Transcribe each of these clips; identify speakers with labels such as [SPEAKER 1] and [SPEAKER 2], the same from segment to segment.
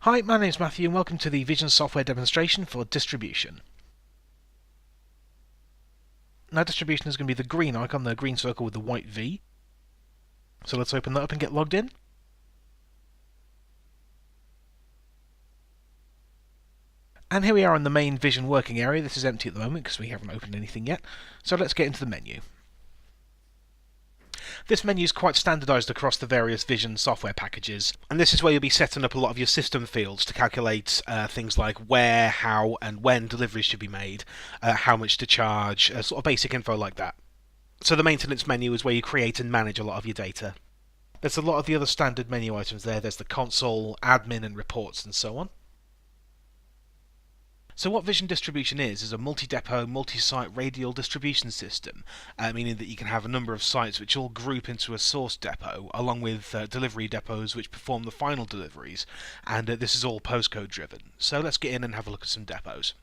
[SPEAKER 1] Hi, my name is Matthew and welcome to the Vision software demonstration for distribution. Now distribution is going to be the green icon, the green circle with the white V. So let's open that up and get logged in. And here we are in the main Vision working area. This is empty at the moment because we haven't opened anything yet. So let's get into the menu. This menu is quite standardized across the various Vision software packages, and this is where you'll be setting up a lot of your system fields to calculate things like where, how, and when deliveries should be made, how much to charge, sort of basic info like that. So the maintenance menu is where you create and manage a lot of your data. There's a lot of the other standard menu items there. There's the console, admin, and reports, and so on. So what Vision Distribution is a multi-depot, multi-site radial distribution system, meaning that you can have a number of sites which all group into a source depot, along with delivery depots which perform the final deliveries, and this is all postcode driven. So let's get in and have a look at some depots.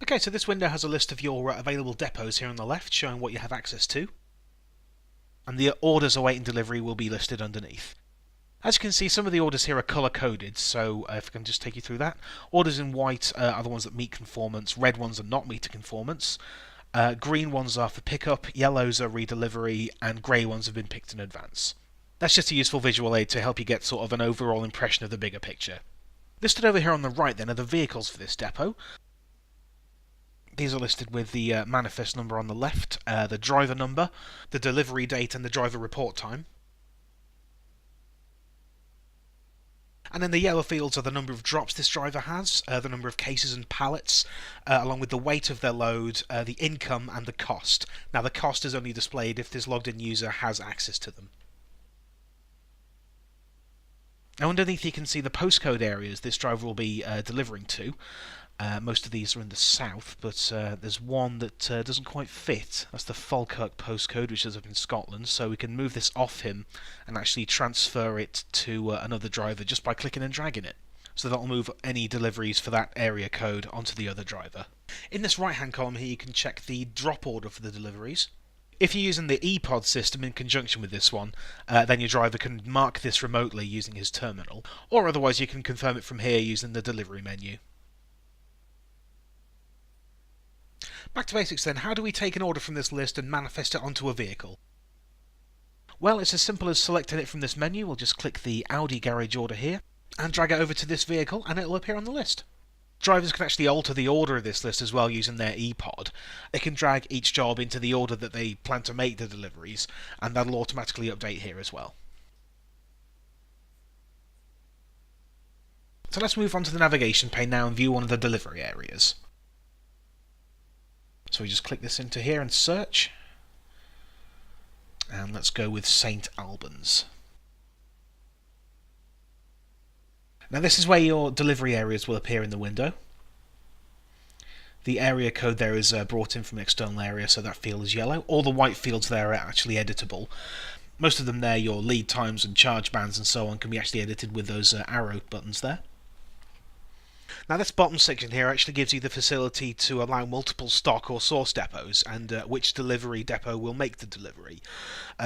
[SPEAKER 1] Okay, so this window has a list of your available depots here on the left, showing what you have access to, and the orders awaiting delivery will be listed underneath. As you can see, some of the orders here are colour-coded, so if I can just take you through that. Orders in white are the ones that meet conformance, red ones are not meeting conformance, green ones are for pickup, yellows are redelivery, and grey ones have been picked in advance. That's just a useful visual aid to help you get sort of an overall impression of the bigger picture. Listed over here on the right then are the vehicles for this depot. These are listed with the manifest number on the left, the driver number, the delivery date, and the driver report time. And then the yellow fields are the number of drops this driver has, the number of cases and pallets, along with the weight of their load, the income, and the cost. Now the cost is only displayed if this logged in user has access to them. Now underneath you can see the postcode areas this driver will be delivering to. Most of these are in the south, but there's one that doesn't quite fit. That's the Falkirk postcode, which is up in Scotland, so we can move this off him and actually transfer it to another driver just by clicking and dragging it. So that'll move any deliveries for that area code onto the other driver. In this right-hand column here you can check the drop order for the deliveries. If you're using the ePod system in conjunction with this one, then your driver can mark this remotely using his terminal, or otherwise you can confirm it from here using the delivery menu. Back to basics then, how do we take an order from this list and manifest it onto a vehicle? Well, it's as simple as selecting it from this menu. We'll just click the Audi garage order here and drag it over to this vehicle and it'll appear on the list. Drivers can actually alter the order of this list as well using their ePod. They can drag each job into the order that they plan to make the deliveries, and that'll automatically update here as well. So let's move on to the navigation pane now and view one of the delivery areas. So we just click this into here and search. And let's go with St Albans. Now this is where your delivery areas will appear in the window. The area code there is brought in from external area, so that field is yellow. All the white fields there are actually editable. Most of them there, your lead times and charge bands and so on, can be actually edited with those arrow buttons there. Now this bottom section here actually gives you the facility to allow multiple stock or source depots and which delivery depot will make the delivery.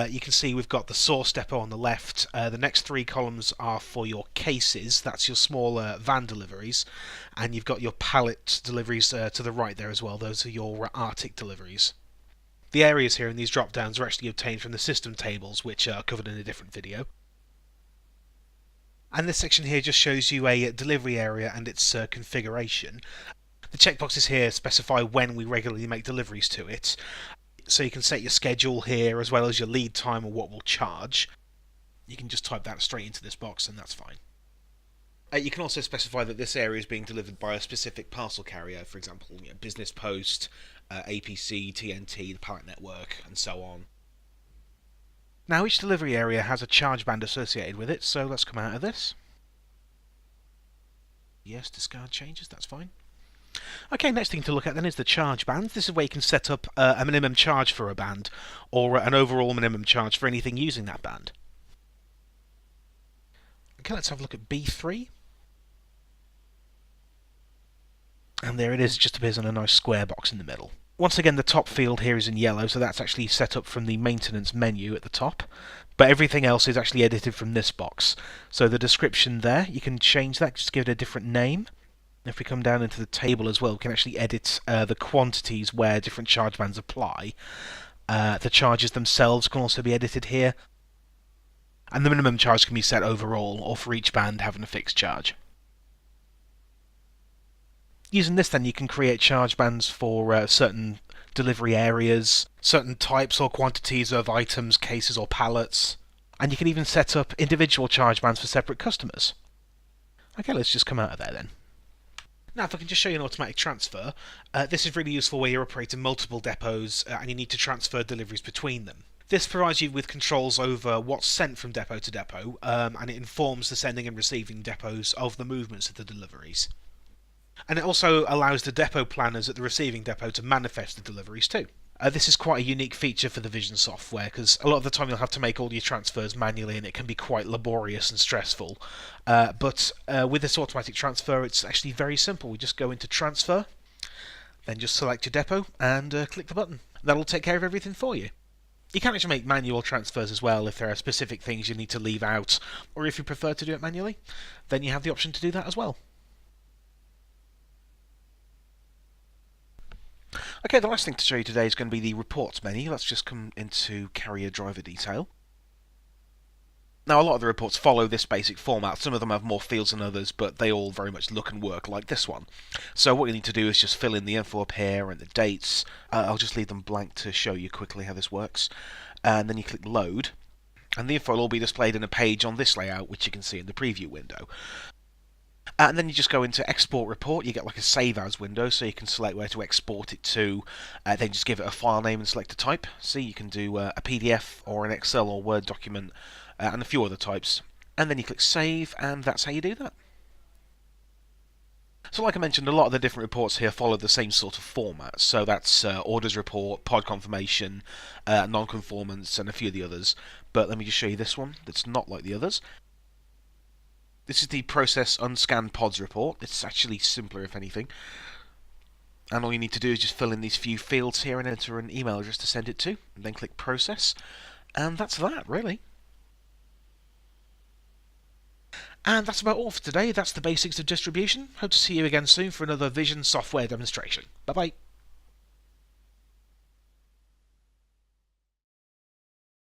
[SPEAKER 1] You can see we've got the source depot on the left. The next three columns are for your cases, that's your smaller van deliveries, and you've got your pallet deliveries to the right there as well. Those are your Arctic deliveries. The areas here in these drop downs are actually obtained from the system tables, which are covered in a different video. And this section here just shows you a delivery area and its configuration. The checkboxes here specify when we regularly make deliveries to it. So you can set your schedule here as well as your lead time or what we'll charge. You can just type that straight into this box and that's fine. You can also specify that this area is being delivered by a specific parcel carrier, for example, Business Post, APC, TNT, the Pallet Network, and so on. Now each delivery area has a charge band associated with it, so let's come out of this. Yes, discard changes, that's fine. Okay, next thing to look at then is the charge band. This is where you can set up a minimum charge for a band, or an overall minimum charge for anything using that band. Okay, let's have a look at B3. And there it is, it just appears on a nice square box in the middle. Once again, the top field here is in yellow, so that's actually set up from the maintenance menu at the top. but everything else is actually edited from this box. So the description there, you can change that, just give it a different name. If we come down into the table as well, we can actually edit the quantities where different charge bands apply. The charges themselves can also be edited here. And the minimum charge can be set overall, or for each band having a fixed charge. Using this then, you can create charge bands for certain delivery areas, certain types or quantities of items, cases or pallets, and you can even set up individual charge bands for separate customers. Okay, let's just come out of there then. Now, if I can just show you an automatic transfer, this is really useful where you're operating multiple depots and you need to transfer deliveries between them. This provides you with controls over what's sent from depot to depot, and it informs the sending and receiving depots of the movements of the deliveries. And it also allows the depot planners at the receiving depot to manifest the deliveries too. This is quite a unique feature for the Vision software, because a lot of the time you'll have to make all your transfers manually and it can be quite laborious and stressful. But with this automatic transfer, it's actually very simple. We just go into transfer, then just select your depot and click the button. That'll take care of everything for you. You can actually make manual transfers as well if there are specific things you need to leave out, or if you prefer to do it manually, then you have the option to do that as well. Okay, the last thing to show you today is going to be the reports menu. Let's just come into carrier driver detail. Now, a lot of the reports follow this basic format. Some of them have more fields than others, but they all very much look and work like this one. So what you need to do is just fill in the info up here and the dates. I'll just leave them blank to show you quickly how this works. And then you click load, and the info will all be displayed in a page on this layout, which you can see in the preview window. And then you just go into export report. You get like a save as window, so you can select where to export it to, then just give it a file name and select a type. See, you can do a PDF or an Excel or Word document, and a few other types. And then you click save, and that's how you do that. So like I mentioned, a lot of the different reports here follow the same sort of format. So that's orders report, pod confirmation, non-conformance, and a few of the others. But let me just show you this one that's not like the others. This is the process unscanned pods report. It's actually simpler, if anything. And all you need to do is just fill in these few fields here and enter an email address to send it to, and then click process. And that's that, really. And that's about all for today. That's the basics of distribution. Hope to see you again soon for another Vision software demonstration. Bye-bye.